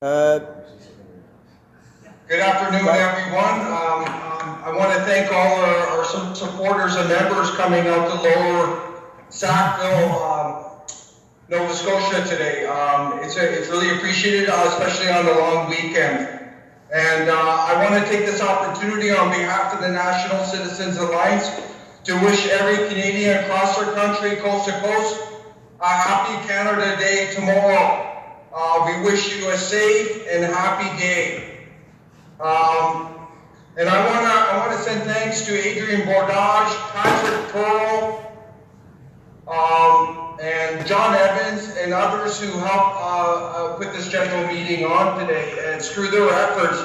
Good afternoon, everyone. I want to thank all our supporters and members coming out to Lower Sackville, Nova Scotia today. It's really appreciated, especially on the long weekend. And I want to take this opportunity on behalf of the National Citizens Alliance to wish every Canadian across our country, coast to coast, a happy Canada Day tomorrow. We wish you a safe and happy day. And I want to send thanks to Adrian Bordage, Patrick Pearl, and John Evans and others who helped put this general meeting on today. And through their efforts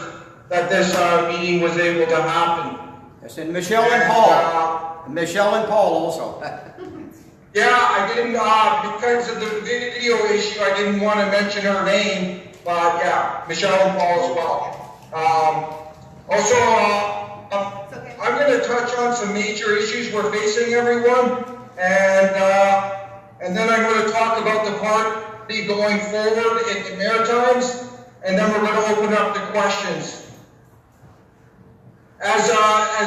that this meeting was able to happen. Yes, and Michelle and Paul. Michelle and Paul also. Yeah, I didn't, because of the video issue, I didn't want to mention her name, but yeah, Michelle and Paul as well. Also, I'm going to touch on some major issues we're facing, everyone, and then I'm going to talk about the party going forward in the Maritimes, and then we're going to open up the questions. As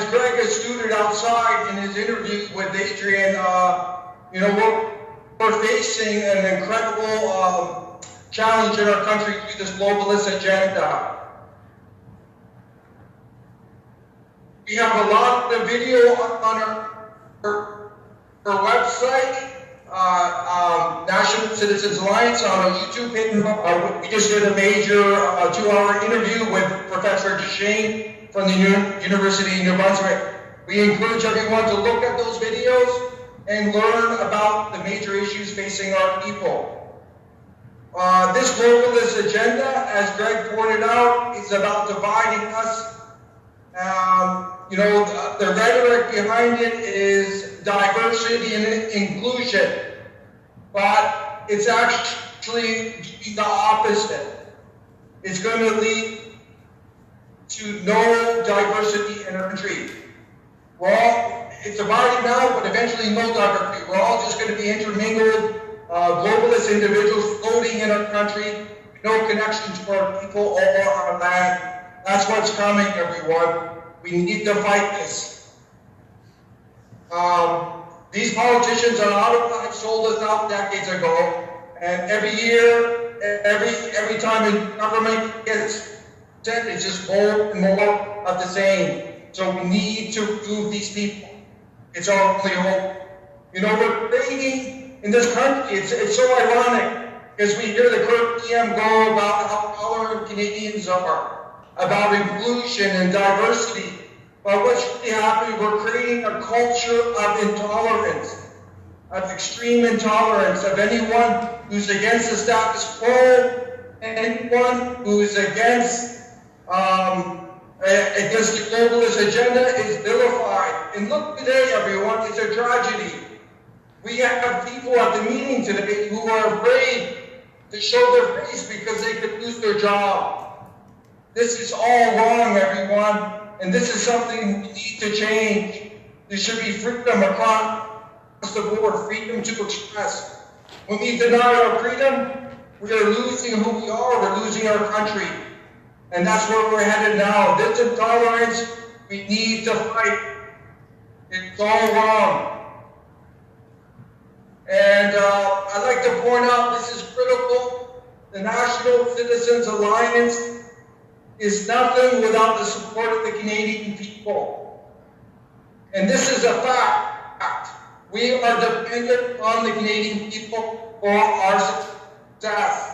Greg has stated outside in his interview with Adrian, you know, we're facing an incredible challenge in our country through this globalist agenda. We have a lot of video on our website, National Citizens Alliance, on our YouTube page. We just did a major 2-hour interview with Professor Duchesne from the University of New Brunswick. We encourage everyone to look at those videos and learn about the major issues facing our people. This globalist agenda, as Greg pointed out, is about dividing us. You know, the rhetoric behind it is diversity and inclusion, but it's actually the opposite. It's going to lead to no diversity in our country. It's divided now, but eventually no diversity. We're all just going to be intermingled, globalist individuals floating in our country, no connection to our people or our land. That's what's coming, everyone. We need to fight this. These politicians on autopilot sold us out decades ago, and every year, every time a government gets sent, it's just more and more of the same. So we need to remove these people. It's our only hope. You know, we're creating in this country, it's so ironic, because we hear the current PM go about how tolerant Canadians are, about inclusion and diversity. But what's really happening, we're creating a culture of intolerance, of extreme intolerance, of anyone who's against the status quo, anyone who's against the globalist agenda is vilified. And look today, everyone, it's a tragedy. We have people at the meeting today who are afraid to show their face because they could lose their job. This is all wrong, everyone, and this is something we need to change. There should be freedom across the board, freedom to express. When we deny our freedom, we are losing who we are, we're losing our country. And that's where we're headed now. This intolerance, we need to fight. It's all wrong. And I'd like to point out this is critical. The National Citizens Alliance is nothing without the support of the Canadian people. And this is a fact. We are dependent on the Canadian people for our success.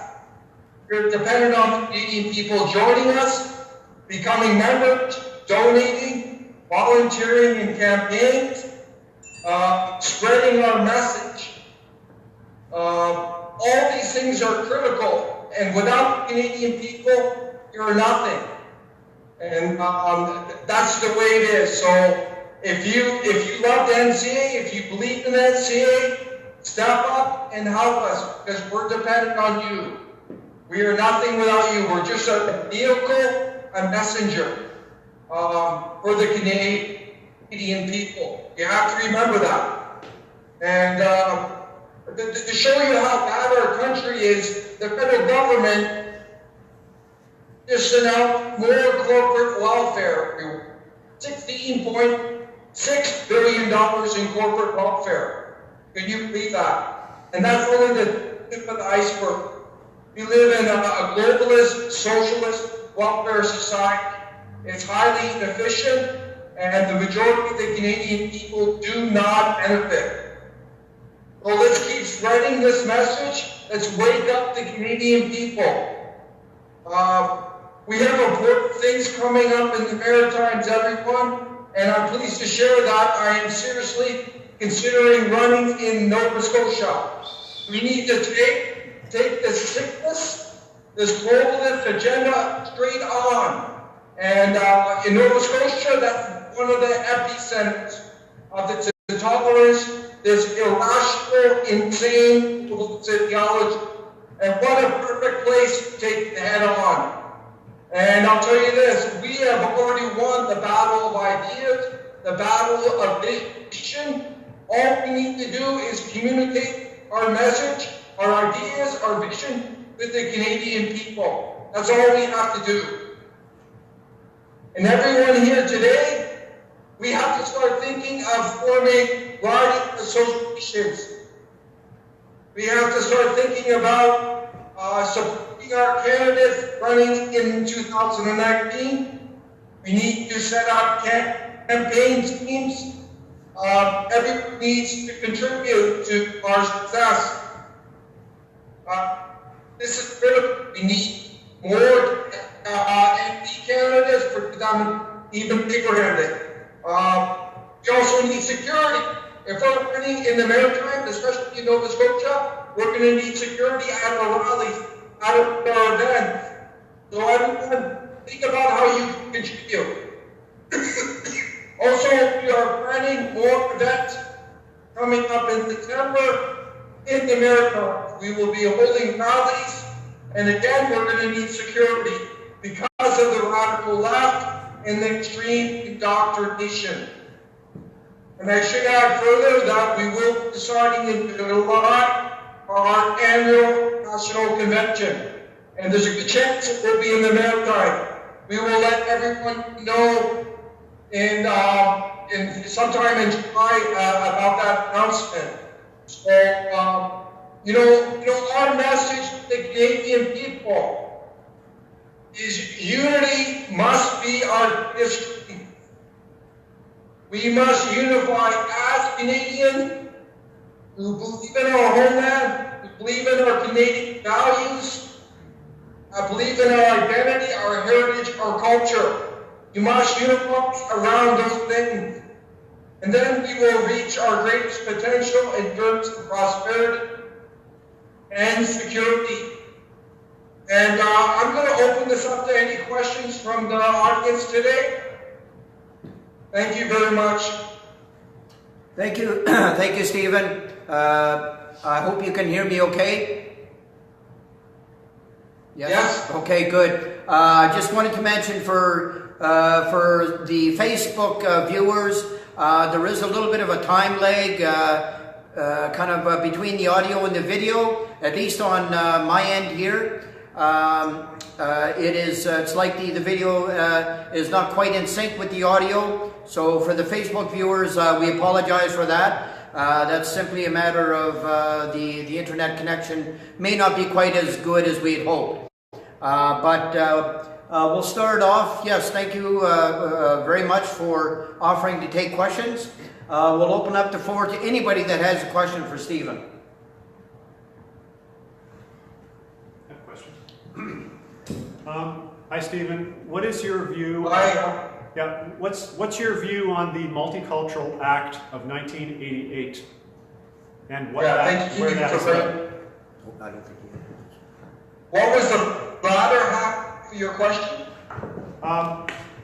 We're dependent on the Canadian people joining us, becoming members, donating, volunteering in campaigns, spreading our message. All these things are critical, and without Canadian people, you're nothing. And that's the way it is. So if you love the NCA, if you believe in the NCA, step up and help us, because we're dependent on you. We are nothing without you. We're just a vehicle, a messenger for the Canadian people. You have to remember that. And to show you how bad our country is, the federal government dishing out more corporate welfare. $16.6 billion in corporate welfare. Can you believe that? And that's only the tip of the iceberg. We live in a globalist, socialist welfare society. It's highly inefficient, and the majority of the Canadian people do not benefit. Well, let's keep spreading this message. Let's wake up the Canadian people. We have important things coming up in the Maritimes, everyone, and I'm pleased to share that I am seriously considering running in Nova Scotia. We need to take this sickness, this globalist agenda straight on. And in Nova Scotia, that's one of the epicenters of the intolerance, this irrational, insane ideology. And what a perfect place to take the head on. And I'll tell you this, we have already won the battle of ideas, the battle of vision. All we need to do is communicate our message, our ideas, our vision with the Canadian people. That's all we have to do. And everyone here today, we have to start thinking of forming riding associations. We have to start thinking about supporting our candidates running in 2019. We need to set up campaign teams. Everyone needs to contribute to our success. This is critical. We need more MP candidates for them even bigger-handed. We also need security. If we're running in the Maritimes, especially in Nova Scotia, we're going to need security at our rallies, at our events. So everyone, think about how you can contribute. Also, we are planning more events coming up in September in the Maritimes. We will be holding rallies, and again, we're going to need security because of the radical left and the extreme indoctrination. And I should add further that we will be deciding in July our annual national convention. And there's a good chance it will be in the Maritimes. We will let everyone know in sometime in July about that announcement. So, our message to the Canadian people is unity must be our history. We must unify as Canadians who believe in our homeland, who believe in our Canadian values, believe in our identity, our heritage, our culture. You must unify around those things. And then we will reach our greatest potential in terms of prosperity and security. And I'm going to open this up to any questions from the audience today. Thank you very much. Thank you. Thank you, Stephen. I hope you can hear me okay. Yes? Okay, good. I just wanted to mention for the Facebook viewers, there is a little bit of a time lag between the audio and the video, at least on my end here. It's like the video is not quite in sync with the audio. So for the Facebook viewers, we apologize for that. That's simply a matter of the internet connection may not be quite as good as we had hoped. But we'll start off. Yes, thank you very much for offering to take questions. We'll open up the floor to anybody that has a question for Stephen. I have a question. Hi, Stephen. What is your view? Yeah. What's your view on the Multicultural Act of 1988 and what where that is led? What was the latter half of your question?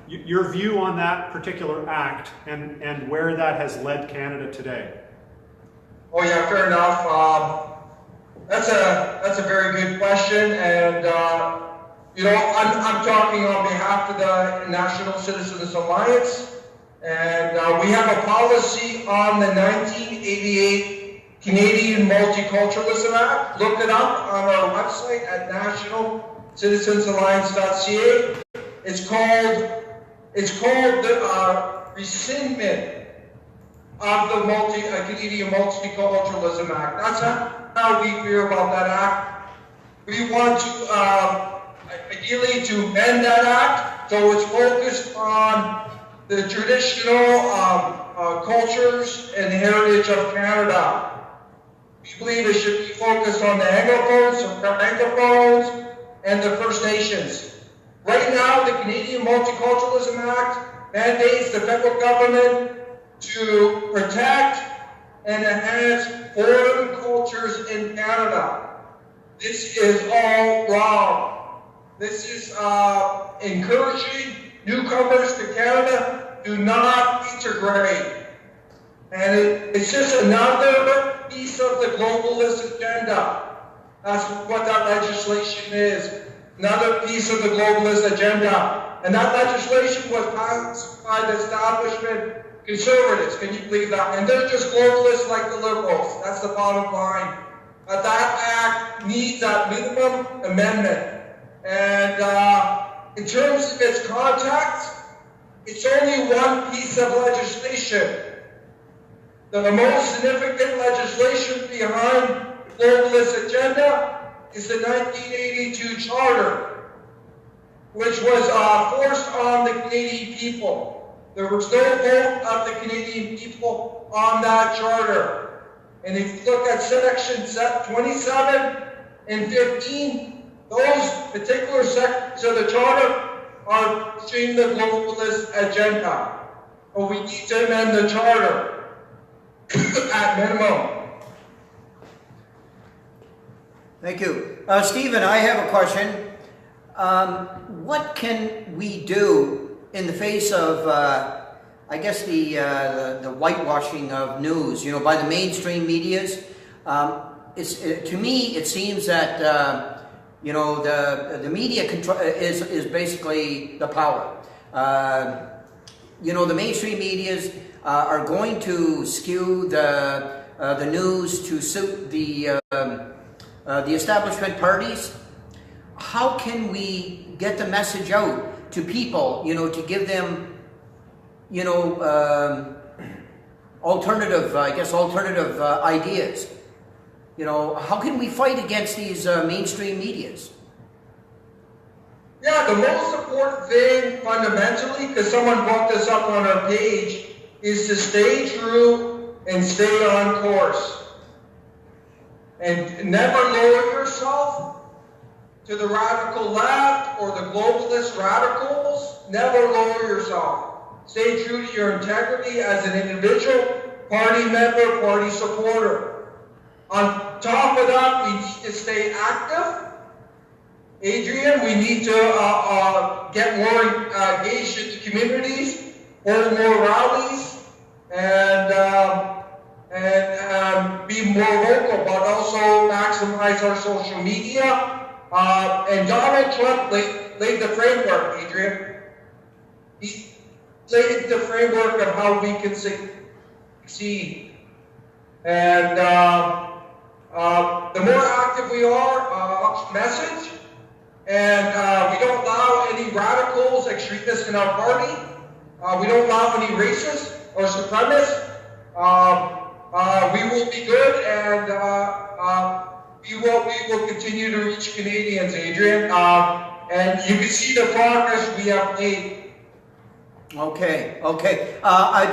Your view on that particular act and where that has led Canada today. Oh yeah, fair enough. That's a very good question, and I'm talking on behalf of the National Citizens Alliance, and we have a policy on the 1988 Canadian Multiculturalism Act. Look it up on our website at national citizensalliance.ca. It's called the rescindment of the Canadian Multiculturalism Act. That's how we feel about that act. We want to ideally to amend that act so it's focused on the traditional cultures and heritage of Canada. We believe it should be focused on the Anglophones, Francophones, and the First Nations. Right now, the Canadian Multiculturalism Act mandates the federal government to protect and enhance foreign cultures in Canada. This is all wrong. This is encouraging newcomers to Canada do not integrate. And it's just another piece of the globalist agenda. That's what that legislation is. Another piece of the globalist agenda. And that legislation was passed by the establishment conservatives. Can you believe that? And they're just globalists like the Liberals. That's the bottom line. That act needs that minimum amendment. And in terms of its context, it's only one piece of legislation. The most significant legislation behind the globalist agenda is the 1982 Charter, which was forced on the Canadian people. There was no vote of the Canadian people on that charter. And if you look at sections 27 and 15, those particular sections of the charter are pushing the globalist agenda. But we need to amend the charter at minimum. Thank you. Stephen, I have a question. What can we do in the face of, I guess, the whitewashing of news, by the mainstream medias? To me, it seems that, the media is basically the power. The mainstream medias are going to skew the news to suit the establishment parties. How can we get the message out to people, to give them, alternative ideas? How can we fight against these mainstream medias? Yeah, the most important thing fundamentally, because someone brought this up on our page, is to stay true and stay on course. And never lower yourself to the radical left or the globalist radicals. Never lower yourself. Stay true to your integrity as an individual, party member, party supporter. On top of that, we need to stay active. Adrian, we need to get more engaged in the communities, hold more rallies, and be more vocal, but also maximize our social media. And Donald Trump laid the framework, Adrian. He laid the framework of how we can succeed. And the more active we are, message, and we don't allow any radicals, extremists in our party. We don't allow any racists or supremacists. We will be good, and we will continue to reach Canadians, Adrian. And you can see the progress we have made. Okay.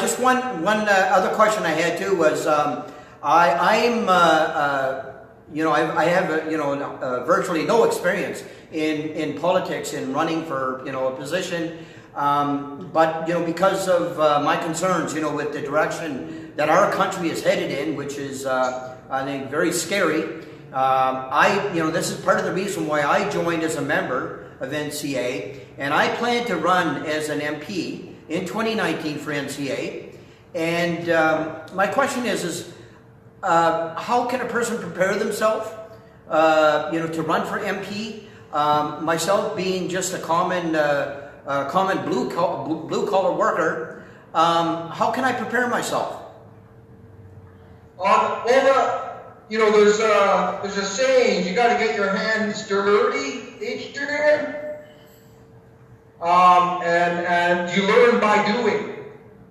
Just one other question I had too was I have virtually no experience in politics, in running for a position, but but my concerns with the direction that our country is headed in, which is I think very scary. This is part of the reason why I joined as a member of NCA, and I plan to run as an MP in 2019 for NCA. And my question is how can a person prepare themselves, to run for MP? Myself being just a common blue collar worker, how can I prepare myself? There's a saying: you got to get your hands dirty Adrian. And you learn by doing.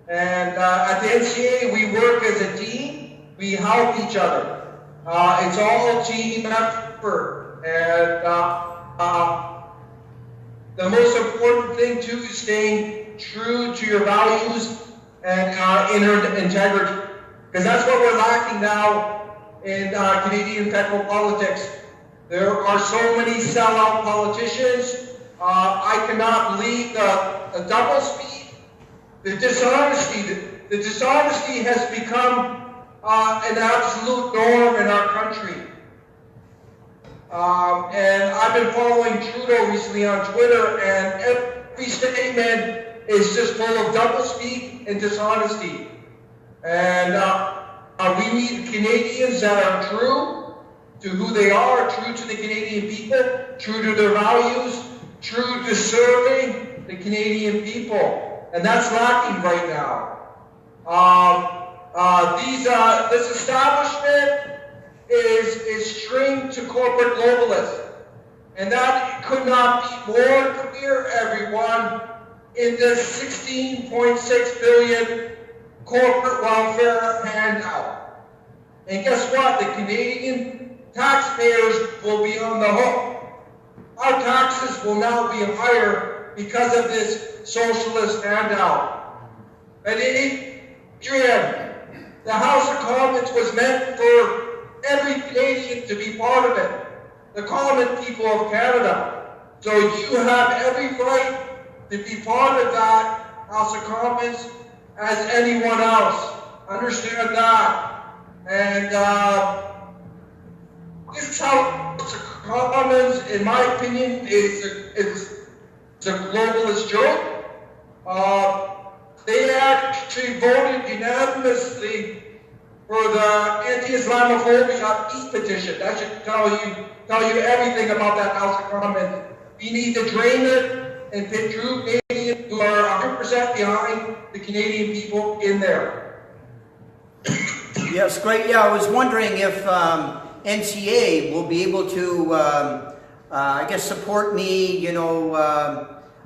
And at the NCA, we work as a team. We help each other. It's all team effort. And the most important thing, too, is staying true to your values and inner integrity. Because that's what we're lacking now in Canadian federal politics. There are so many sellout politicians. I cannot believe the doublespeak, the dishonesty. The dishonesty has become an absolute norm in our country. And I've been following Trudeau recently on Twitter, and every statement is just full of doublespeak and dishonesty. And we need Canadians that are true to who they are, true to the Canadian people, true to their values, true to serving the Canadian people. And that's lacking right now. This establishment is stringed to corporate globalists. And that could not be more clear, everyone, in the $16.6 billion corporate welfare handout. And guess what? The Canadian taxpayers will be on the hook. Our taxes will now be higher because of this socialist handout. And Adrian, the House of Commons was meant for every Canadian to be part of it, the common people of Canada. So you have every right to be part of that House of Commons as anyone else. Understand that. And this House of Commons, in my opinion, is a globalist joke. They actually voted unanimously for the anti-Islamophobia peace petition. That should tell you everything about that House of Commons. We need to drain it and put true Canadians who are 100% behind the Canadian people in there. Yes, great. Yeah, I was wondering if NCA will be able to, I guess, support me, you know,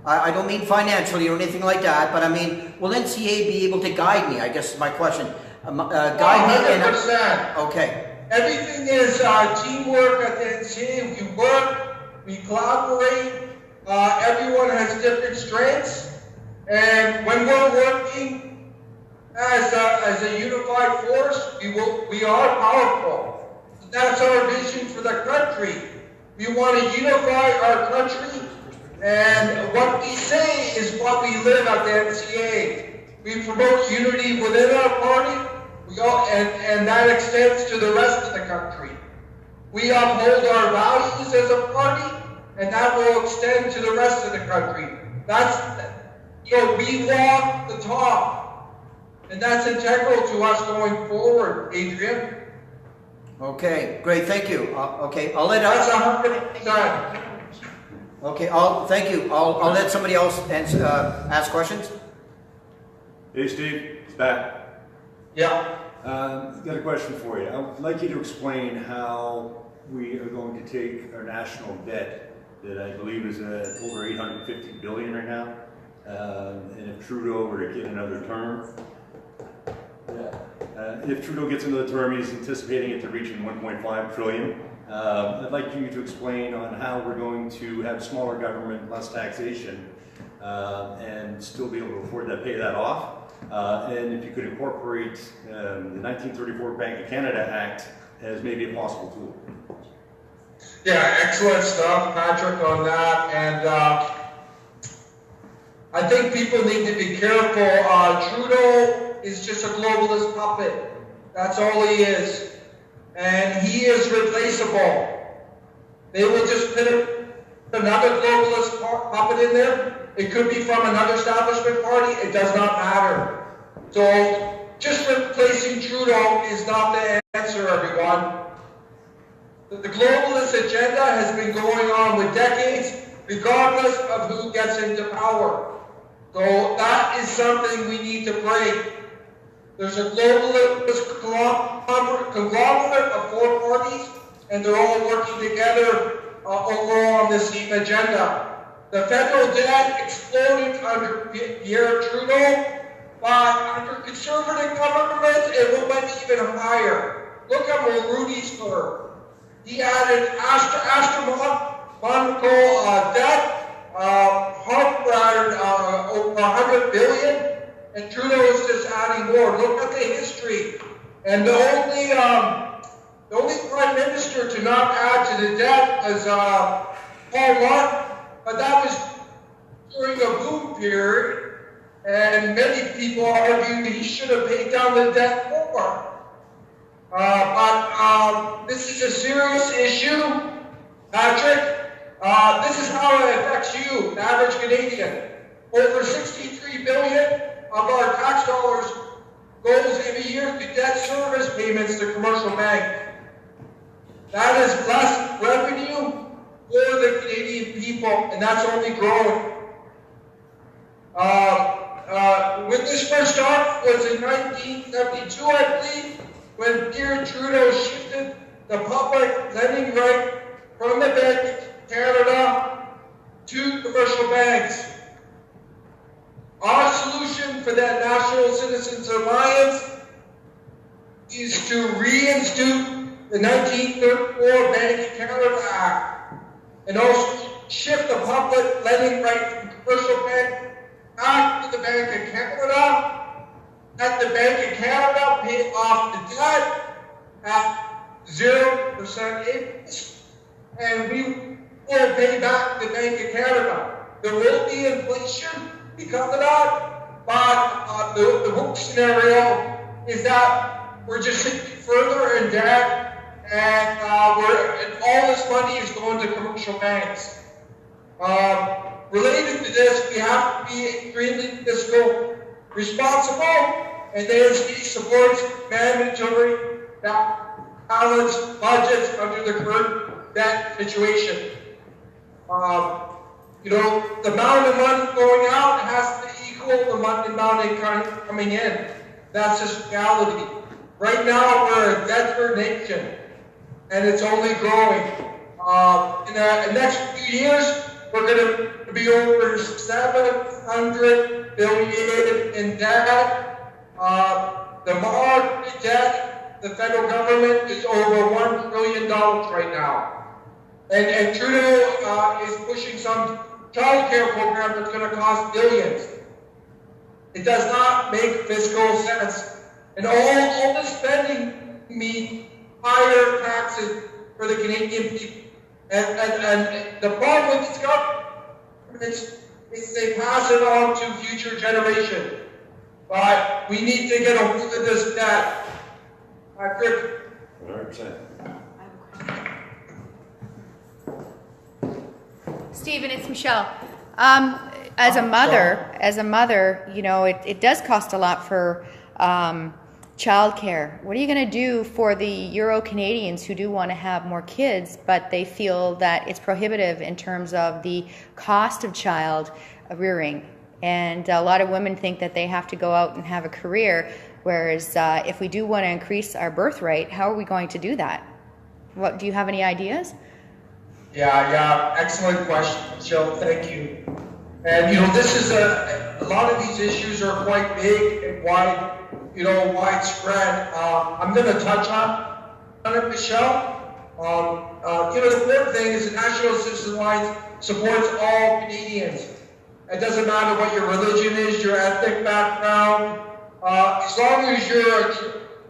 I don't mean financially or anything like that, but I mean, will NCA be able to guide me? I guess is my question. Guide me. 100%. Okay. Everything is teamwork at the NCA. We work, we collaborate. Everyone has different strengths, and when we're working as a unified force, we are powerful. That's our vision for the country. We want to unify our country, and what we say is what we live at the NCA. We promote unity within our party, and that extends to the rest of the country. We uphold our values as a party, and that will extend to the rest of the country. We walk the talk, and that's integral to us going forward, Adrian. Okay, great, thank you. Okay, I'll let That's 100%. Okay, thank you. I'll let somebody else ask questions. Hey Steve, it's back. Yeah. Got a question for you. I'd like you to explain how we are going to take our national debt that I believe is over $850 billion right now, and if Trudeau were to get another term, if Trudeau gets another term, he's anticipating it to reach $1.5 trillion. I'd like you to explain on how we're going to have smaller government, less taxation, and still be able to afford to pay that off. And if you could incorporate the 1934 Bank of Canada Act as maybe a possible tool. Yeah, excellent stuff, Patrick, on that. And I think people need to be careful. Trudeau is just a globalist puppet. That's all he is. And he is replaceable. They will just put another globalist puppet in there. It could be from another establishment party. It does not matter. So just replacing Trudeau is not the answer, everyone. The globalist agenda has been going on with decades, regardless of who gets into power. So that is something we need to break. There's a globalist conglomerate of 4 parties, and they're all working together overall on the same agenda. The federal debt exploded under Pierre Trudeau, but under conservative government, it went even higher. Look at Mulrooney's curve. He added astronomical debt, Harper added over 100 billion, and Trudeau is just adding more. Look at the history. And the only prime minister to not add to the debt was Paul Martin, but that was during a boom period, and many people argue that he should have paid down the debt more. But this is a serious issue, Patrick. This is how it affects you, the average Canadian. Over 63 billion of our tax dollars goes every year to debt service payments to commercial banks. That is less revenue for the Canadian people, and that's only growing. When this first started was in 1972, I believe, when Pierre Trudeau shifted the public lending right from the Bank of Canada to commercial banks. Our solution for that National Citizens Alliance is to reinstitute the 1934 Bank of Canada Act and also shift the public lending right from commercial bank back to the Bank of Canada. Let the Bank of Canada pay off the debt at 0% interest, and we will pay back the Bank of Canada. There will be inflation because of that, but the worst scenario is that we're just sinking further in debt, and all this money is going to commercial banks. Related to this, we have to be extremely fiscal responsible, and the NCA supports mandatory balanced budgets under the current debt situation. You know, the amount of money going out has to equal the amount of coming in. That's just reality. Right now, we're a debt-free nation, and it's only growing. In the next few years, we're going to be over 700 billion in debt. The market debt, the federal government is over $1 trillion right now. And Trudeau is pushing some child care program that's going to cost billions. It does not make fiscal sense. And all the spending means higher taxes for the Canadian people. And the problem with this government is they pass it on to future generations. But we need to get a hold of this debt. Patrick? 100%. Stephen, it's Michelle. As a mother, you know, it does cost a lot for childcare. What are you going to do for the Euro Canadians who do want to have more kids, but they feel that it's prohibitive in terms of the cost of child rearing? And a lot of women think that they have to go out and have a career, whereas if we do want to increase our birth rate, how are we going to do that? Do you have any ideas? Yeah, excellent question, Michelle. Thank you. And you know, this is a lot of these issues are quite big and widespread. I'm going to touch on it, Michelle. You know, the important thing is the National Citizens Alliance supports all Canadians. It doesn't matter what your religion is, your ethnic background. As long as you're a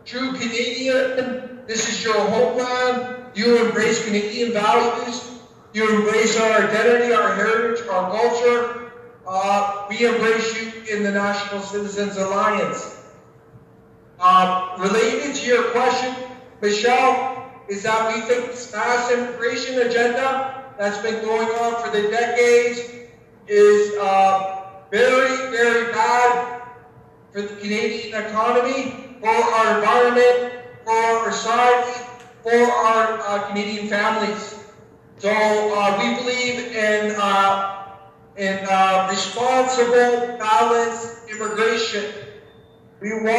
true Canadian, this is your homeland. You embrace Canadian values. You embrace our identity, our heritage, our culture. We embrace you in the National Citizens Alliance. Related to your question, Michelle, is that we think this mass immigration agenda that's been going on for the decades is very, very bad for the Canadian economy, for our environment, for our society, for our Canadian families. So we believe in responsible, balanced immigration. We will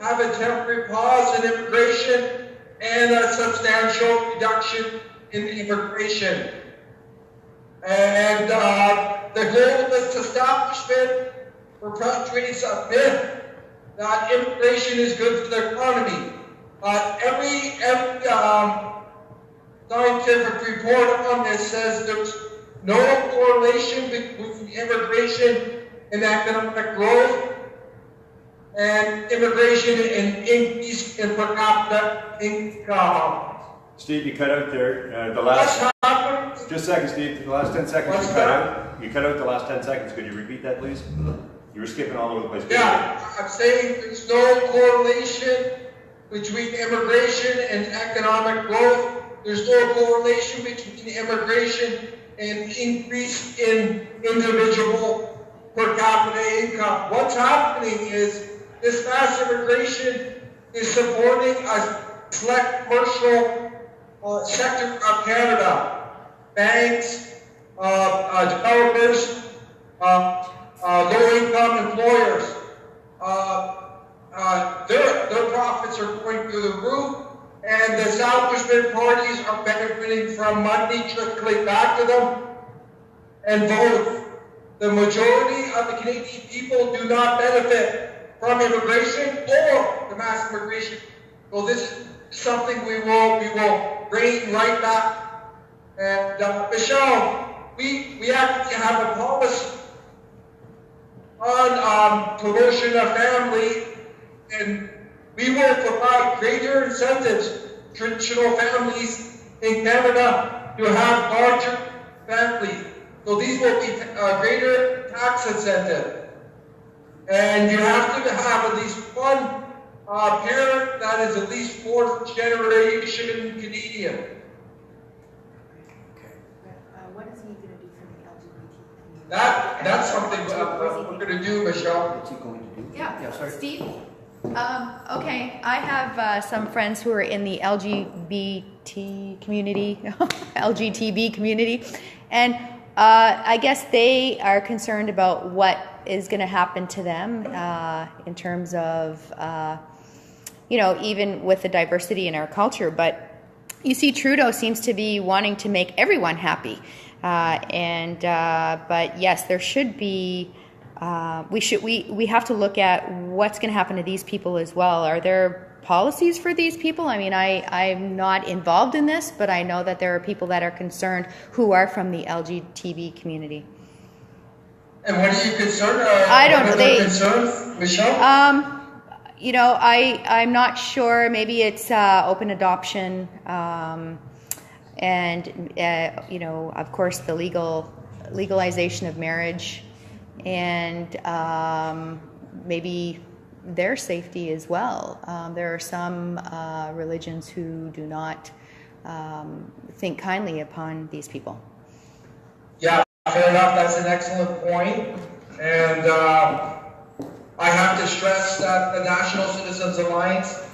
have a temporary pause in immigration, and a substantial reduction in immigration. And the globalist establishment perpetuates a myth that immigration is good for the economy. Every scientific report on this says there's no correlation between immigration and economic growth, and immigration and increase in per capita income. Steve, you cut out there. The last. Just a second, Steve. The last 10 seconds you cut out. You cut out the last 10 seconds. Could you repeat that, please? You were skipping all over the place. Yeah, I'm saying there's no correlation between immigration and economic growth. There's no correlation between immigration and increase in individual per capita income. What's happening is this mass immigration is supporting a select commercial sector of Canada. Banks, developers, low-income employers. Their profits are going through the roof, and the establishment parties are benefiting from money trickling back to them. And both the majority of the Canadian people do not benefit from immigration or the mass immigration. So this is something we will bring right back. And Michelle, we actually have a policy on promotion of family, and we will provide greater incentives to traditional families in Canada to have larger families. So these will be a greater tax incentive. And you have to have at least one parent that is at least fourth generation Canadian. What is he going to do for the LGBT? That's something we're going to do, Michelle. What's he going to do? Yeah, sorry. Steve? Okay, I have some friends who are in the LGBT community, LGTB community, and I guess they are concerned about what is going to happen to them in terms of, even with the diversity in our culture. But you see, Trudeau seems to be wanting to make everyone happy. But yes, there should be, we have to look at what's going to happen to these people as well. Are there policies for these people? I mean, I'm not involved in this, but I know that there are people that are concerned who are from the LGBT community. And what are you concerned? I don't know. Concerned, Michelle? I'm not sure. Maybe it's open adoption, and of course, the legalization of marriage, and maybe their safety as well. There are some religions who do not think kindly upon these people. Yeah, fair enough. That's an excellent point. And I have to stress that the National Citizens Alliance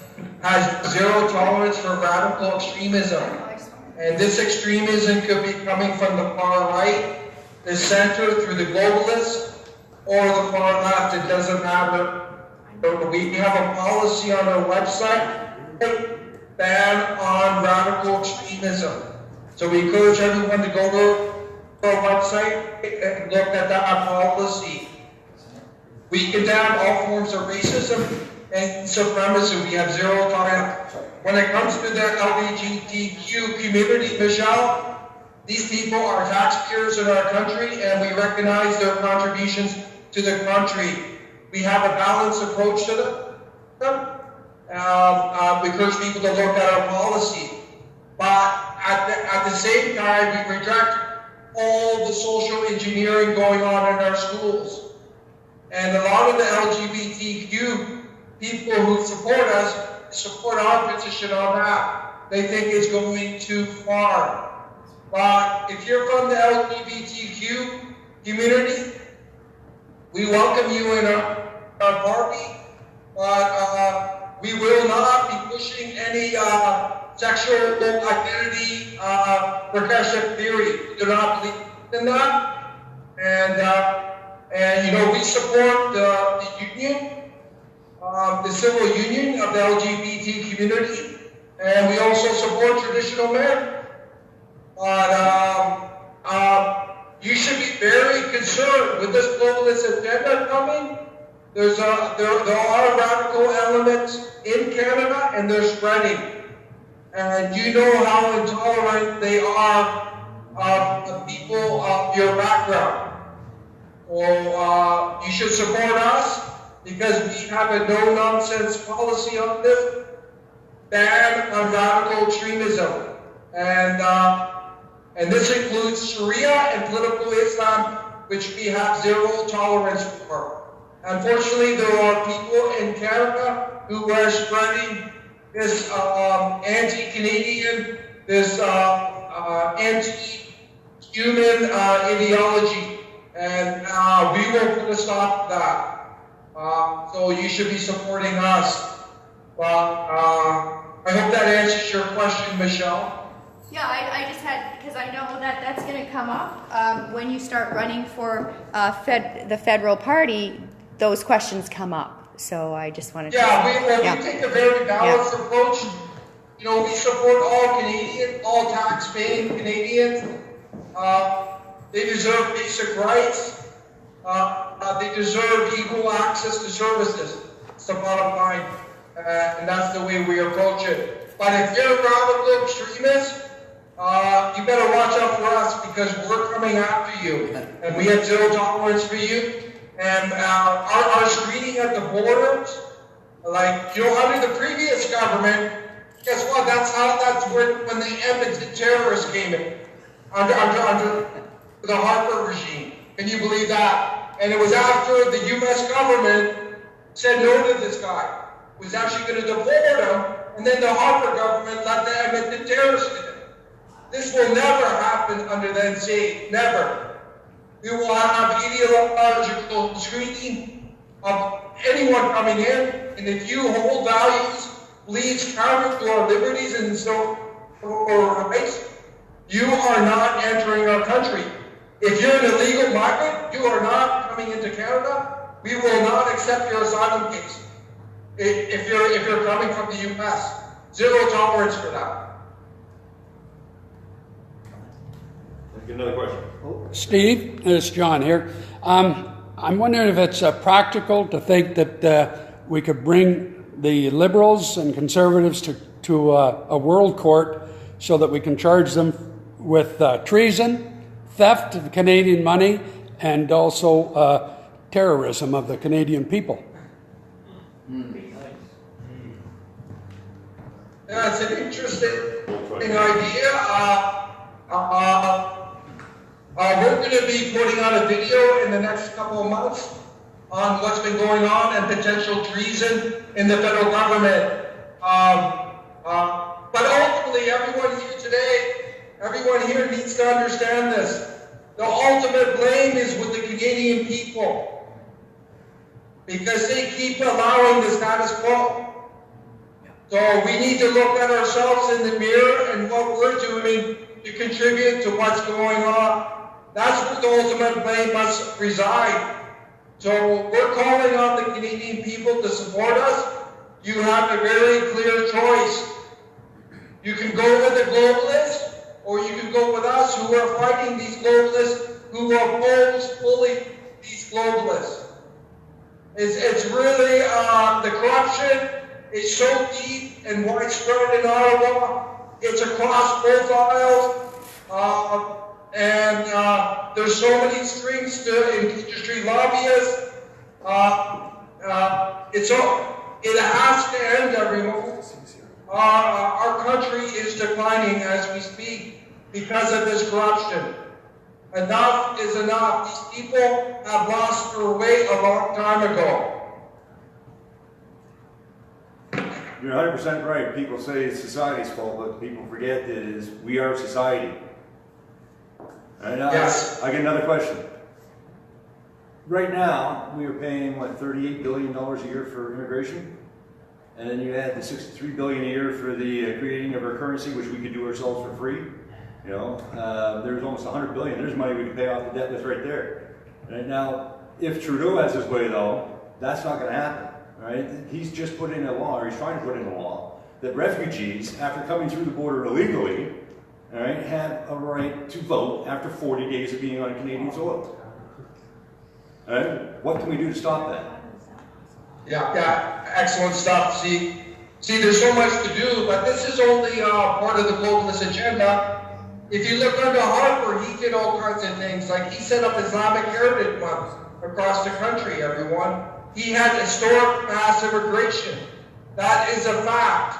has zero tolerance for radical extremism. And this extremism could be coming from the far right, the center, through the globalists, or the far left. It doesn't matter. We have a policy on our website, ban on radical extremism. So we encourage everyone to go to our website and look at that policy. We condemn all forms of racism and supremacy. We have zero tolerance. When it comes to the LGBTQ community, Michelle, these people are taxpayers in our country, and we recognize their contributions to the country. We have a balanced approach to them. We encourage people to look at our policy. But at the same time, we reject all the social engineering going on in our schools. And a lot of the LGBTQ people who support us support our position on that. They think it's going too far. But if you're from the LGBTQ community, we welcome you in our party, but we will not be pushing any sexual identity progressive theory. We do not believe in that. And we support the union, the civil union of the LGBT community, and we also support traditional men. But you should be very concerned with this globalist agenda coming. There are radical elements in Canada, and they're spreading. And you know how intolerant they are of the people of your background. Well, you should support us because we have a no-nonsense policy on this ban on radical extremism. And this includes Sharia and political Islam, which we have zero tolerance for. Unfortunately, there are people in Canada who are spreading this anti-Canadian, this anti-human ideology, and we will put a stop to that. So you should be supporting us. I hope that answers your question, Michelle. Yeah, I just had, because I know that that's going to come up when you start running for the federal party, those questions come up. So I just wanted to... We take a very balanced approach. You know, we support all Canadians, all tax-paying Canadians. They deserve basic rights. They deserve equal access to services. It's the bottom line. And that's the way we approach it. But if you're a radical extremist, you better watch out for us because we're coming after you. And we have zero tolerance for you. And our screening at the borders, like, you know, under the previous government, guess what? That's when the Edmonton terrorists came in, under the Harper regime. Can you believe that? And it was after the U.S. government said no to this guy, was actually going to deport him, and then the Harper government let the Edmonton terrorists in. This will never happen under the NCA, never. We will have ideological screening of anyone coming in, and if you hold values, beliefs counter to our liberties and or rights, you are not entering our country. If you're an illegal migrant, you are not coming into Canada. We will not accept your asylum case. If you're coming from the U.S., zero tolerance for that. Another question. Steve, it's John here. I'm wondering if it's practical to think that we could bring the Liberals and Conservatives to a world court so that we can charge them with treason, theft of Canadian money, and also terrorism of the Canadian people. Yeah, it's an interesting idea. We're going to be putting out a video in the next couple of months on what's been going on and potential treason in the federal government. But ultimately, everyone here needs to understand this. The ultimate blame is with the Canadian people because they keep allowing the status quo. So we need to look at ourselves in the mirror and what we're doing to contribute to what's going on. That's where the ultimate blame must reside. So we're calling on the Canadian people to support us. You have a very clear choice. You can go with the globalists, or you can go with us who are fighting these globalists, who oppose fully these globalists. It's really, the corruption is so deep and widespread in Ottawa. It's across both aisles. And there's so many strings to industry lobbyists. It has to end, everyone. Our country is declining as we speak because of this corruption. Enough is enough. These people have lost their way a long time ago. You're 100% right. People say it's society's fault, but people forget that it is we are society. Right now, yes. I get another question. Right now, we are paying, what, $38 billion a year for immigration? And then you add the $63 billion a year for the creating of our currency, which we could do ourselves for free. You know, there's almost $100 billion. There's money we can pay off the debt with right there. Right now, if Trudeau has his way, though, that's not going to happen. Right? He's just put in a law, or he's trying to put in a law, that refugees, after coming through the border illegally, all right, have a right to vote after 40 days of being on Canadian soil. All right? What can we do to stop that? Yeah, excellent stuff. See, there's so much to do, but this is only part of the globalist agenda. If you look under Harper, he did all kinds of things. Like he set up Islamic Heritage Month across the country, everyone. He had historic mass immigration. That is a fact.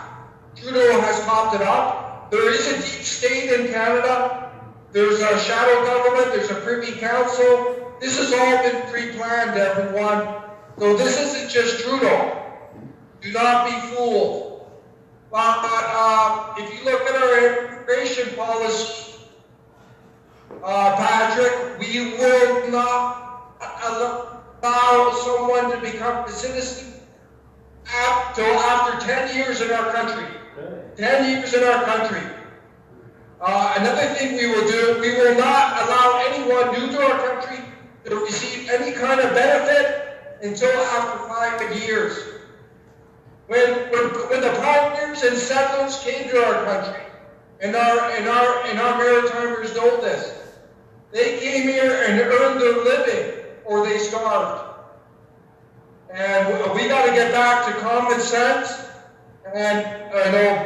Trudeau has topped it up. There is a deep state in Canada. There's a shadow government. There's a Privy Council. This has all been pre-planned, everyone. So this isn't just Trudeau. Do not be fooled. But if you look at our immigration policy, Patrick, we will not allow someone to become a citizen until after 10 years in our country. 10 years in our country. Another thing we will do, we will not allow anyone new to our country to receive any kind of benefit until after 5 years. When the pioneers and settlers came to our country, and our Maritimers know this, they came here and earned their living, or they starved. And we got to get back to common sense and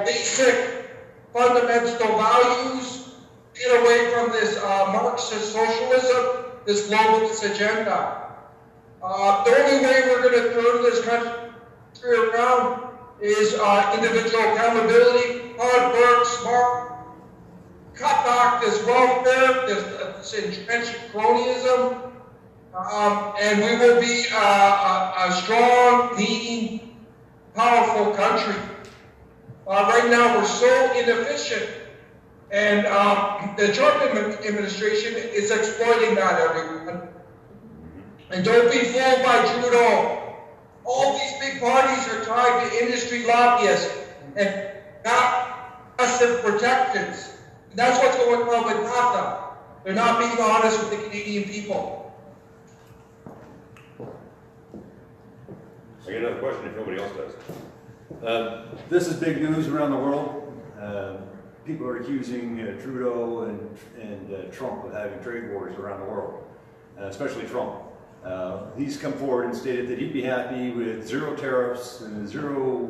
basic fundamental values. Get away from this Marxist socialism, this globalist agenda. The only way we're going to turn this country around is individual accountability, hard work, smart, cut back this welfare, this entrenched cronyism, and we will be a strong, leading, powerful country. Right now, we're so inefficient, and the Trump administration is exploiting that, everyone. And don't be fooled by Trudeau. All these big parties are tied to industry lobbyists and not passive protectors. And that's what's going on with NAFTA. They're not being honest with the Canadian people. I get another question if nobody else does. This is big news around the world. People are accusing Trudeau and Trump of having trade wars around the world, especially Trump. He's come forward and stated that he'd be happy with zero tariffs and zero,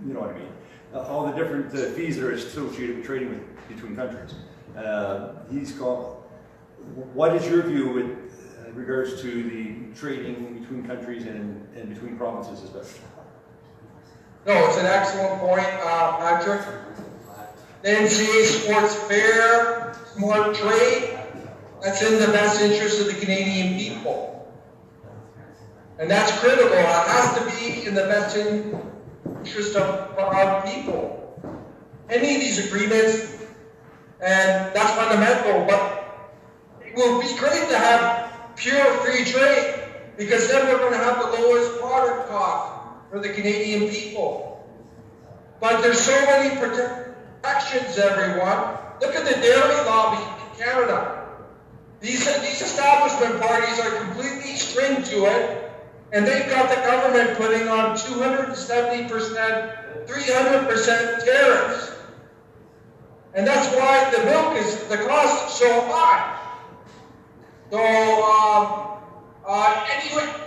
you know what I mean, all the different fees that are associated with trading between countries. What is your view with regards to the trading between countries and between provinces especially? No, it's an excellent point, Patrick. The NCA supports fair, smart trade. That's in the best interest of the Canadian people. And that's critical. It has to be in the best interest of our people. Any of these agreements, and that's fundamental, but it will be great to have pure free trade, because then we're going to have the lowest product cost for the Canadian people. But there's so many protections, everyone. Look at the dairy lobby in Canada. These establishment parties are completely stringed to it, and they've got the government putting on 270%, 300% tariffs. And that's why the cost is so high. So,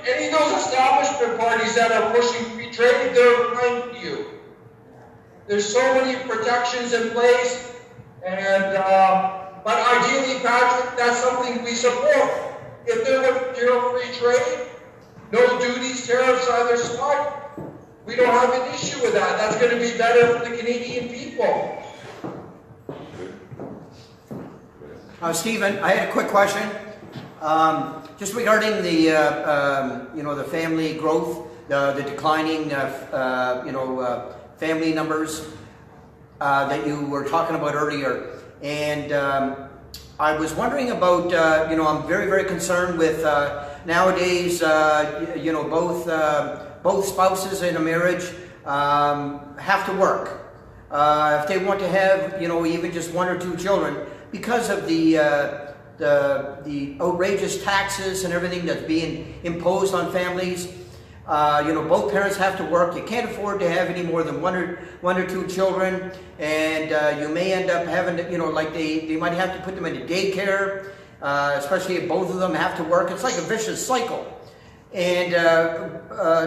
any of those establishment parties that are pushing free trade, they're lying to you. There's so many protections in place, and but ideally, Patrick, that's something we support. If there were pure free trade, no duties, tariffs either side, we don't have an issue with that. That's going to be better for the Canadian people. Stephen, I had a quick question. Just regarding the family growth, the declining family numbers that you were talking about earlier, and I was wondering about I'm very, very concerned with nowadays both spouses in a marriage have to work if they want to have even just one or two children, because of the outrageous taxes and everything that's being imposed on families. Both parents have to work. You can't afford to have any more than one or two children, and you may end up having to, they might have to put them into daycare, especially if both of them have to work. It's like a vicious cycle. And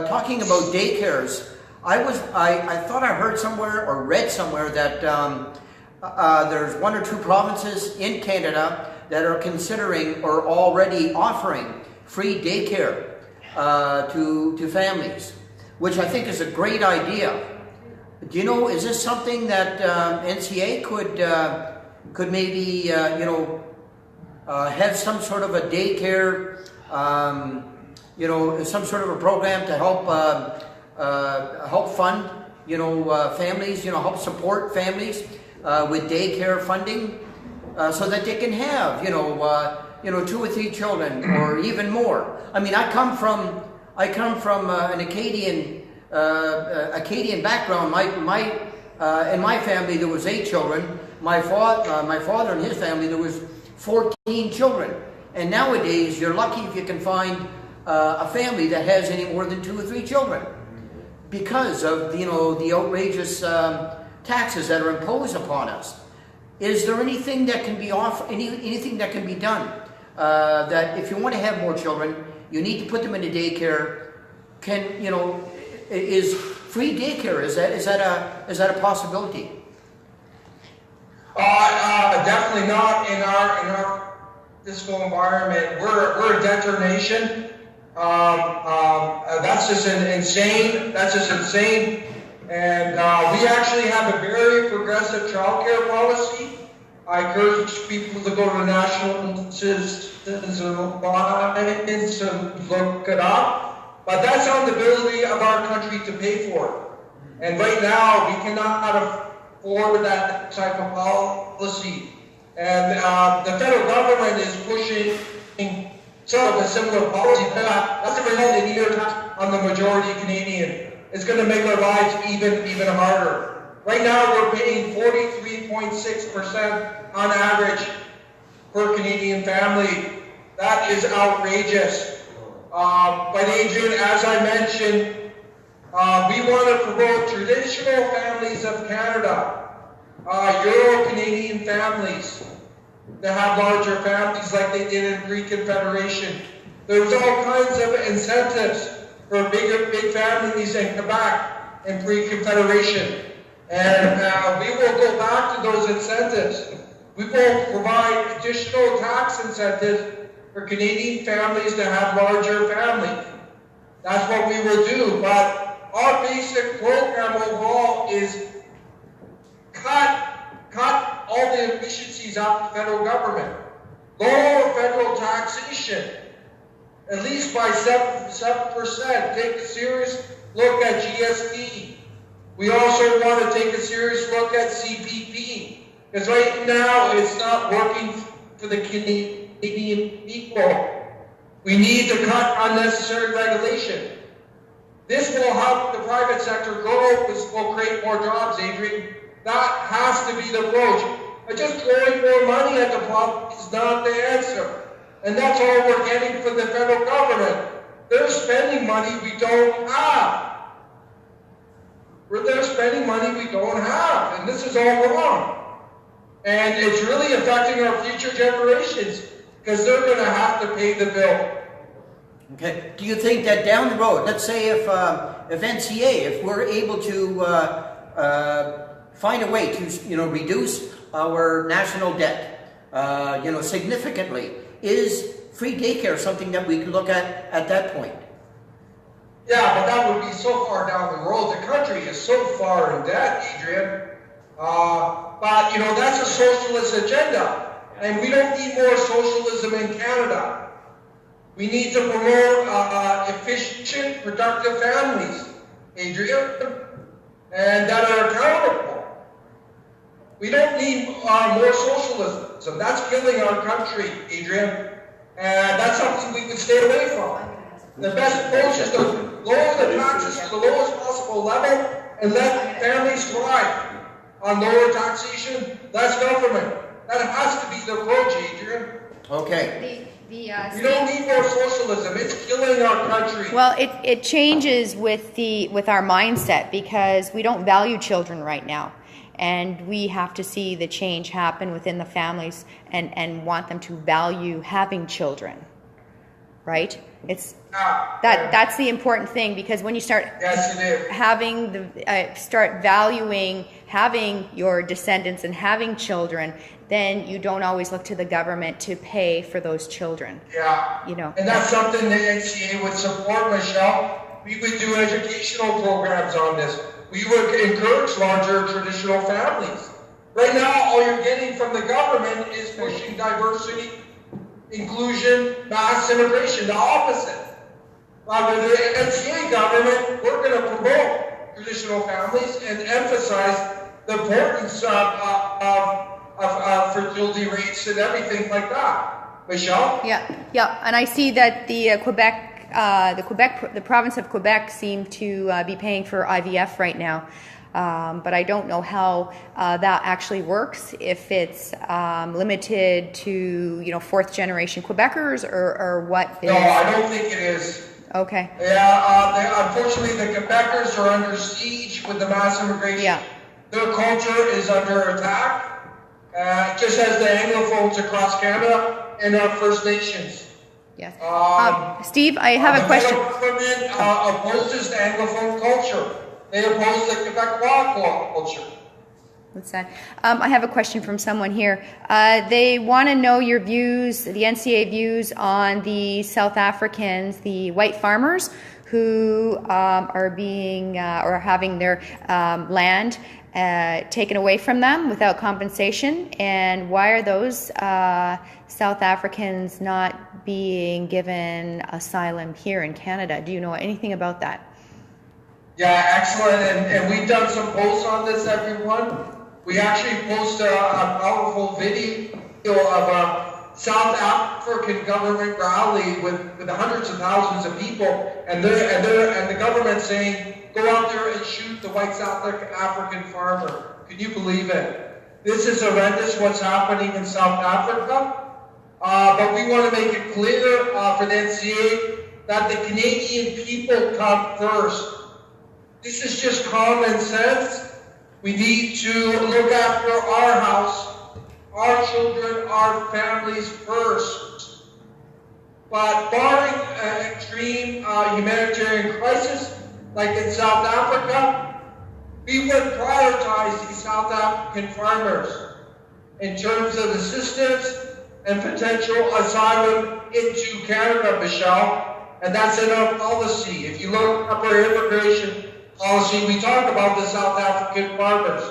talking about daycares, I thought I heard somewhere or read somewhere that there's one or two provinces in Canada that are considering or already offering free daycare to families, which I think is a great idea. Do you know, is this something that NCA could maybe have some sort of a daycare, some sort of a program to help fund families, help support families with daycare funding, so that they can have 2 or 3 children or even more. I mean, I come from an Acadian background. In my family there was 8 children. My father and his family there was 14 children. And nowadays you're lucky if you can find a family that has any more than 2 or 3 children, because of the outrageous taxes that are imposed upon us. Is there anything that can be anything that can be done? That if you want to have more children, you need to put them into daycare. Is free daycare, is that a possibility? Definitely not in our fiscal environment. We're a debtor nation. That's just insane. And we actually have a very progressive childcare policy. I encourage people to go to the National Citizens Alliance and look it up. But that's on the ability of our country to pay for it. And right now, we cannot afford that type of policy. And the federal government is pushing some of a similar policy. That's the result in year on the majority Canadian. It's going to make our lives even harder. Right now, we're paying 43.6% on average per Canadian family. That is outrageous. But Adrian, as I mentioned, we want to promote traditional families of Canada, Euro-Canadian families that have larger families like they did in pre-Confederation. There's all kinds of incentives for big families in Quebec and pre-Confederation. And we will go back to those incentives. We will provide additional tax incentives for Canadian families to have larger families. That's what we will do. But our basic program overall is cut all the efficiencies out of the federal government. Lower federal taxation, at least by 7%. Take a serious look at GST. We also want to take a serious look at CPP, because right now it's not working for the Canadian people. We need to cut unnecessary regulation. This will help the private sector grow. This will create more jobs, Adrian. That has to be the approach. But just throwing more money at the problem is not the answer. And that's all we're getting from the federal government. They're spending money we don't have. They're spending money we don't have, and this is all wrong. And it's really affecting our future generations, because they're going to have to pay the bill. Okay. Do you think that down the road, let's say if NCA, if we're able to find a way to reduce our national debt significantly, is free daycare something that we could look at that point? Yeah, but that would be so far down the road. The country is so far in debt, Adrian. But that's a socialist agenda, and we don't need more socialism in Canada. We need to promote efficient, productive families, Adrian, and that are accountable. We don't need more socialism. That's killing our country, Adrian, and that's something we can stay away from. The best approach is to lower the taxes to the lowest possible level and let families thrive on lower taxation, less government. That has to be the approach, Adrian. Okay. We don't need more socialism. It's killing our country. Well, it changes with our mindset, because we don't value children right now. And we have to see the change happen within the families and want them to value having children. Right? That's the important thing, because when you start start valuing having your descendants and having children, then you don't always look to the government to pay for those children. Yeah. You know. And that's something the NCA would support, Michelle. We would do educational programs on this. We would encourage larger traditional families. Right now, all you're getting from the government is pushing diversity, inclusion, mass immigration, the opposite. With the NCA government, we're going to promote traditional families and emphasize the importance of fertility rates and everything like that. Michelle? Yeah, and I see that the the province of Quebec seem to be paying for IVF right now. But I don't know how that actually works, if it's limited to, fourth generation Quebecers or what. No, I don't think it is. Okay. Yeah, unfortunately the Quebecers are under siege with the mass immigration. Yeah. Their culture is under attack, just as the Anglophones across Canada and our First Nations. Yes. Steve, I have a question. The government opposes the Anglophone culture. They oppose the Quebecois culture. What's that? I have a question from someone here. They want to know your views, the NCA views, on the South Africans, the white farmers who are being or having their land taken away from them without compensation, and why are those South Africans not being given asylum here in Canada? Do you know anything about that? Yeah, excellent. And we've done some posts on this, everyone. We actually posted a powerful video of a South African government rally with hundreds of thousands of people, and the government saying, go out there and shoot the white South African farmer. Can you believe it? This is horrendous what's happening in South Africa. But we want to make it clear for the NCA that the Canadian people come first. This is just common sense. We need to look after our house, our children, our families first. But barring an extreme humanitarian crisis, like in South Africa, we would prioritize these South African farmers in terms of assistance and potential asylum into Canada, Michelle. And that's in our policy. If you look up our immigration policy, we talk about the South African farmers.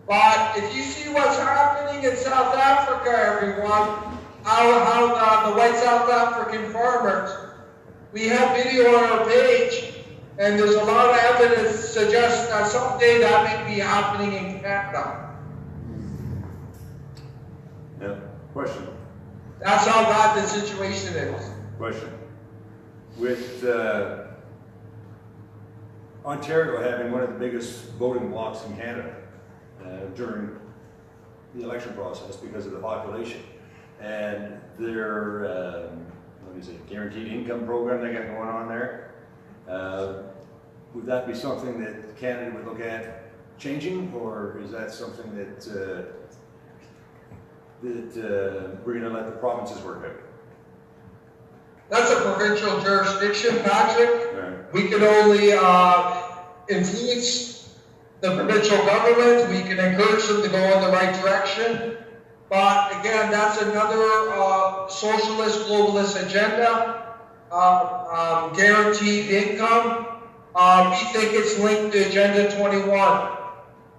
But if you see what's happening in South Africa, everyone, how the white South African farmers, we have video on our page, and there's a lot of evidence to suggest that someday that may be happening in Canada. Yeah. Question. That's how bad the situation is. Question. With Ontario having one of the biggest voting blocks in Canada during the election process because of the population, and their guaranteed income program they got going on there, would that be something that Canada would look at changing, or is that something that we're going to let the provinces work out? That's a provincial jurisdiction, Patrick. Right. We can only influence the provincial government. We can encourage them to go in the right direction. But again, that's another socialist, globalist agenda. Guaranteed income. We think it's linked to Agenda 21.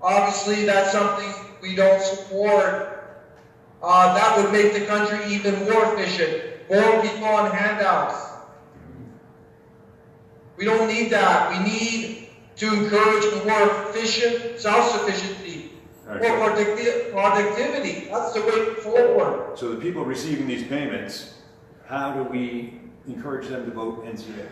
Obviously, that's something we don't support. That would make the country even more efficient. More people on handouts. We don't need that. We need to encourage more efficient self-sufficiency, more productivity. That's the way forward. So the people receiving these payments, how do we encourage them to vote NCA?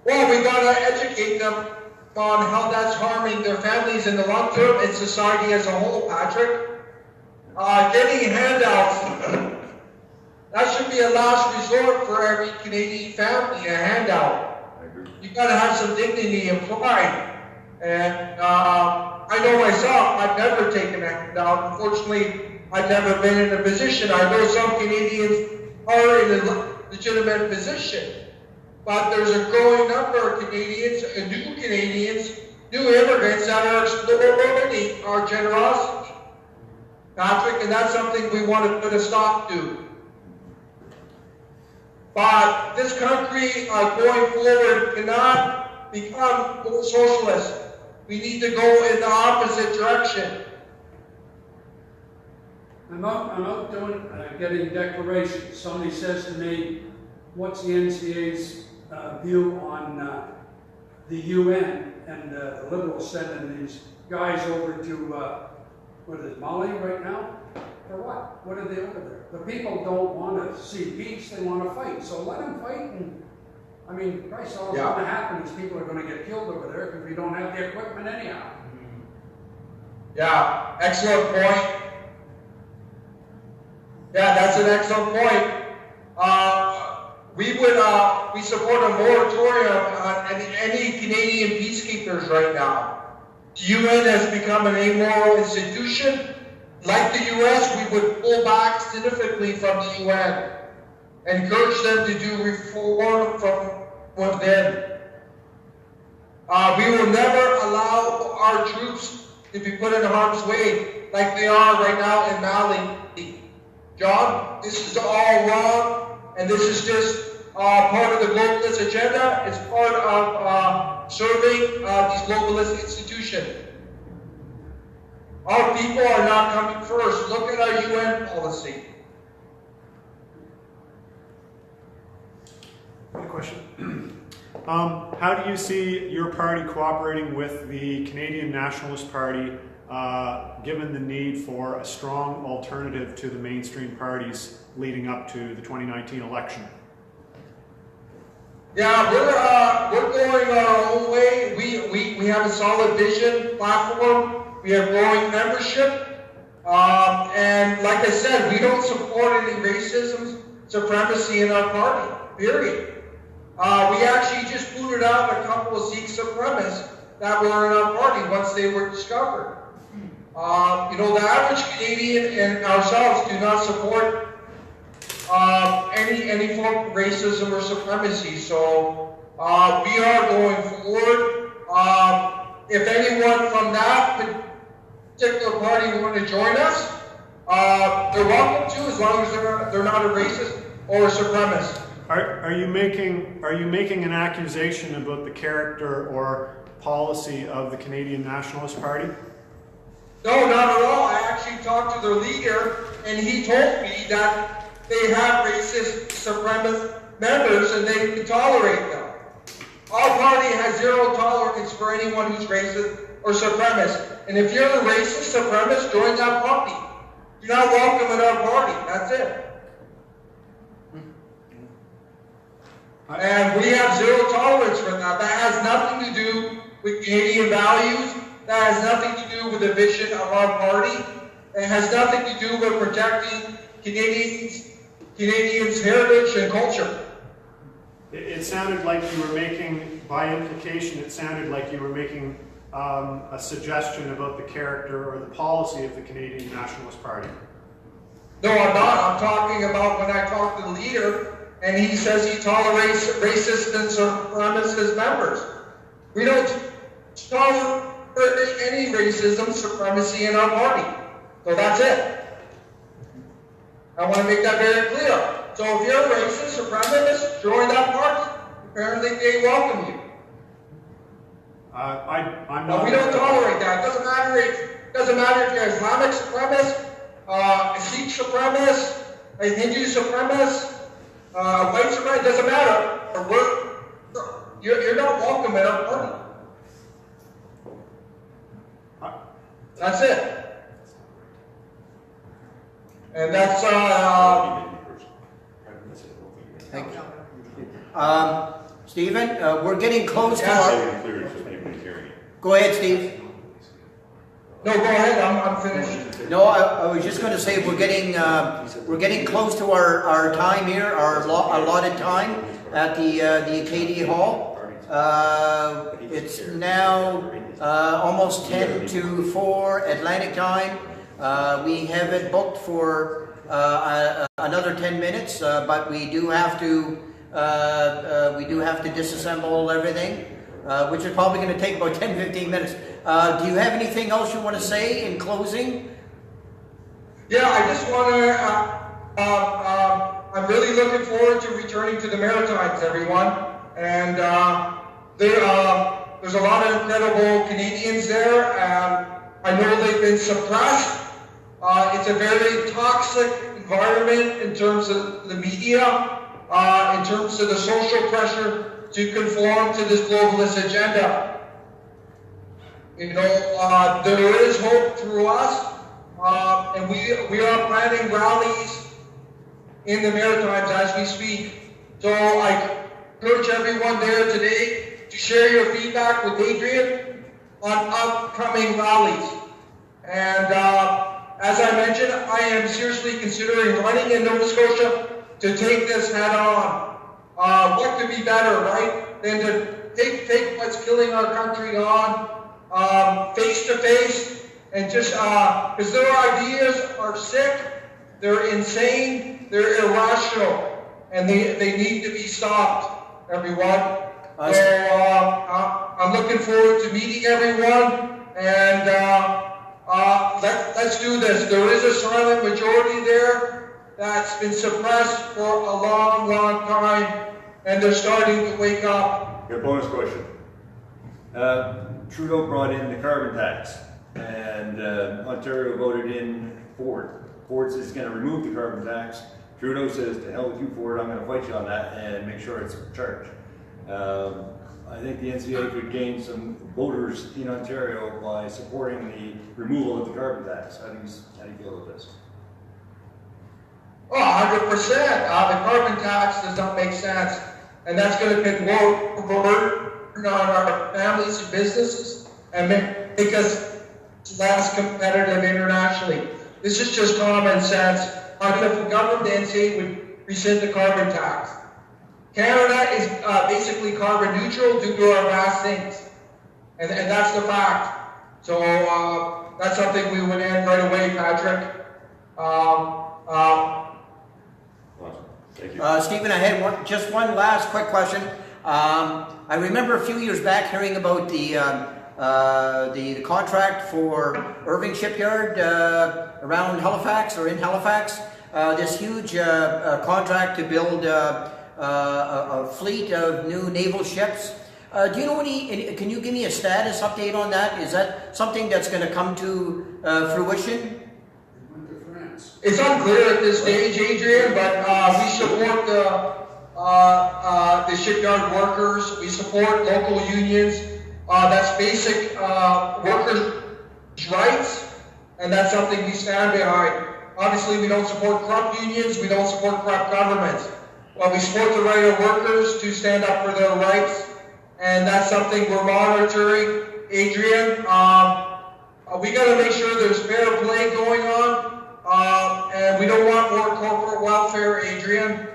Well, we got to educate them on how that's harming their families in the long term and society as a whole, Patrick. Getting handouts, that should be a last resort for every Canadian family, a handout. You gotta have some dignity and pride. And I know myself, I've never taken a handout. Unfortunately, I've never been in a position. I know some Canadians are in a legitimate position. But there's a growing number of Canadians, new immigrants that are exploiting our generosity. Patrick, and that's something we want to put a stop to. But this country, going forward, cannot become more socialist. We need to go in the opposite direction. I'm out doing, getting declarations. Somebody says to me, what's the NCA's view on the UN and the Liberals sending these guys over to, what is it, Mali right now? For what? What are they over there? The people don't want to see peace, they want to fight. So let them fight. And I mean, Christ, all that's going to happen is people are going to get killed over there because we don't have the equipment anyhow. Yeah, excellent point. Yeah, that's an excellent point. We support a moratorium on any Canadian peacekeepers right now. The UN has become an amoral institution. Like the US, we would pull back significantly from the UN and encourage them to do reform from within. We will never allow our troops to be put in harm's way like they are right now in Mali. John, this is all wrong, and this is just part of the globalist agenda. It's part of serving these globalist institutions. Our people are not coming first. Look at our UN policy. Good question. How do you see your party cooperating with the Canadian Nationalist Party, given the need for a strong alternative to the mainstream parties leading up to the 2019 election? Yeah, we're going our own way. We have a solid vision, platform. We have growing membership. And like I said, we don't support any racism, supremacy in our party, period. We actually just booted out a couple of Sikh supremacists that were in our party once they were discovered. The average Canadian and ourselves do not support any form of racism or supremacy. So we are going forward. If anyone from that particular party want to join us, they're welcome to, as long as they're not a racist or a supremacist. Are you making an accusation about the character or policy of the Canadian Nationalist Party? No, not at all. I actually talked to their leader, and he told me that they have racist supremacist members and they can tolerate them. Our party has zero tolerance for anyone who's racist or supremacist. And if you're a racist supremacist, join that party. You're not welcome in our party. That's it. And we have zero tolerance for that. That has nothing to do with Canadian values. That has nothing to do with the vision of our party. It has nothing to do with protecting Canadians' heritage and culture. It sounded like you were making, by implication, it sounded like you were making a suggestion about the character or the policy of the Canadian Nationalist Party. No, I'm not. I'm talking about when I talk to the leader, and he says he tolerates racist and supremacist members. We don't tolerate any racism, supremacy in our party. So that's it. I want to make that very clear. So if you're a racist, supremacist, join that party. Apparently they welcome you. I'm not. We don't tolerate that. It doesn't matter if you're Islamic supremacist, a Sikh supremacist, a Hindu supremacist, white supremacist. It doesn't matter. You're not welcome in our party. That's it. And that's Thank you. Stephen, we're getting close to our... Go ahead, Steve. No, go ahead, I'm finished. No, I was just going to say we're getting close to our time here, our allotted time at the Acadie Hall. It's now almost 10 to 4 Atlantic time. We have it booked for another 10 minutes, but we do have to disassemble everything, which is probably going to take about 10-15 minutes. Do you have anything else you want to say in closing? Yeah, I just want to, I'm really looking forward to returning to the Maritimes, everyone. And there's a lot of incredible Canadians there. I know they've been suppressed. It's a very toxic environment in terms of the media, in terms of the social pressure to conform to this globalist agenda. You know, there is hope through us, and we are planning rallies in the Maritimes as we speak. So I encourage everyone there today to share your feedback with Adrian on upcoming rallies. And as I mentioned, I am seriously considering running in Nova Scotia to take this head on. What could be better, right, than to take what's killing our country on face to face, and just because their ideas are sick, they're insane, they're irrational, and they need to be stopped, everyone. So I'm looking forward to meeting everyone, and let's do this. There is a silent majority there that's been suppressed for a long, long time, and they're starting to wake up. Good bonus question. Trudeau brought in the carbon tax, and Ontario voted in Ford. Ford says he's going to remove the carbon tax. Trudeau says, to hell with you, Ford, I'm going to fight you on that and make sure it's charged. I think the NCA could gain some voters in Ontario by supporting the removal of the carbon tax. How do you feel about this? Oh, 100%. The carbon tax does not make sense, and that's going to put more burden on our families and businesses and make us less competitive internationally. This is just common sense. If the government, the NCA, would rescind the carbon tax. Canada is basically carbon neutral due to our vast sinks, and that's the fact. So that's something we would end right away, Patrick. Thank you. Stephen, I had just one last quick question. I remember a few years back hearing about the contract for Irving Shipyard around Halifax or in Halifax. This huge contract to build a fleet of new naval ships. Do you know can you give me a status update on that? Is that something that's going to come to fruition? It's unclear at this stage, Adrian, but we support the shipyard workers. We support local unions. That's basic workers' rights, and that's something we stand behind. Obviously, we don't support corrupt unions. We don't support corrupt governments. But we support the right of workers to stand up for their rights, and that's something we're monitoring, Adrian. We got to make sure there's fair play going on, and we don't want more corporate welfare, Adrian.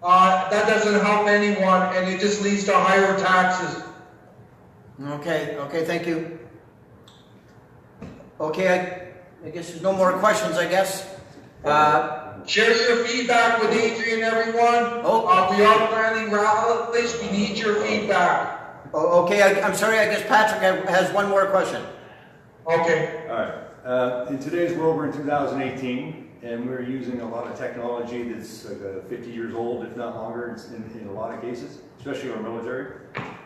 That doesn't help anyone, and it just leads to higher taxes. Okay, thank you. Okay, I guess there's no more questions, I guess. Share your feedback with Adrian, everyone. We are planning rallies. We need your feedback. Okay, I'm sorry, I guess Patrick has one more question. Okay. All right. In today's world, we're in 2018, and we're using a lot of technology that's like 50 years old, if not longer, in a lot of cases, especially our military.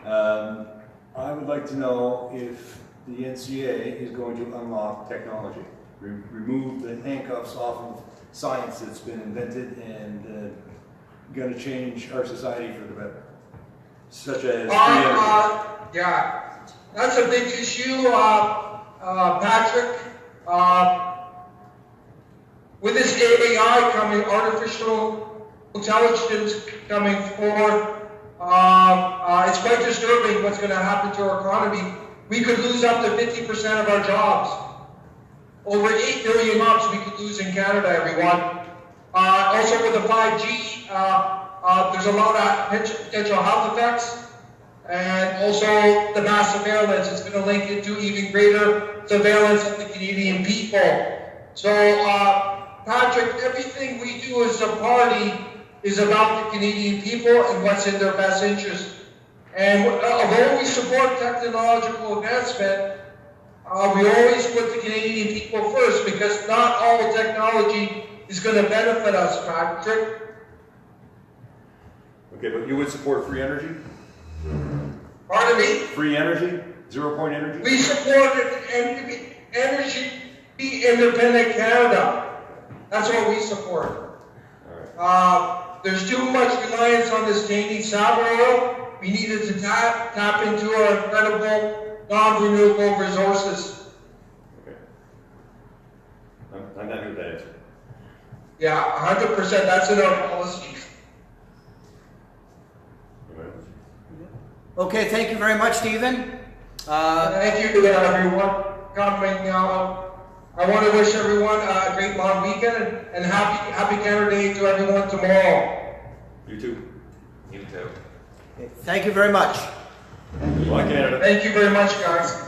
I would like to know if the NCA is going to unlock technology, remove the handcuffs off of science that's been invented and going to change our society for the better, such as yeah, that's a big issue, Patrick. With this AI coming, artificial intelligence coming forward, it's quite disturbing what's going to happen to our economy we could lose up to 50% of our jobs. Over 8 million jobs we could lose in Canada, everyone. Also with the 5G, there's a lot of potential health effects. And also the mass surveillance is going to link into even greater surveillance of the Canadian people. So, Patrick, everything we do as a party is about the Canadian people and what's in their best interest. And although we support technological advancement, we always put the Canadian people first, because not all technology is going to benefit us, Patrick. Okay, but you would support free energy? Pardon me? Free energy? 0 point energy? We support energy independent Canada. That's what we support. There's too much reliance on this Canadian sour oil. We needed to tap into our incredible non-renewable resources. Okay. I'm not with that answer. Yeah, 100%. That's in our policy. Okay, thank you very much, Stephen. Thank you to everyone coming. I want to wish everyone a great long weekend and happy Canada Day to everyone tomorrow. You too. You too. Thank you very much. Good luck, Canada. Thank you very much, guys.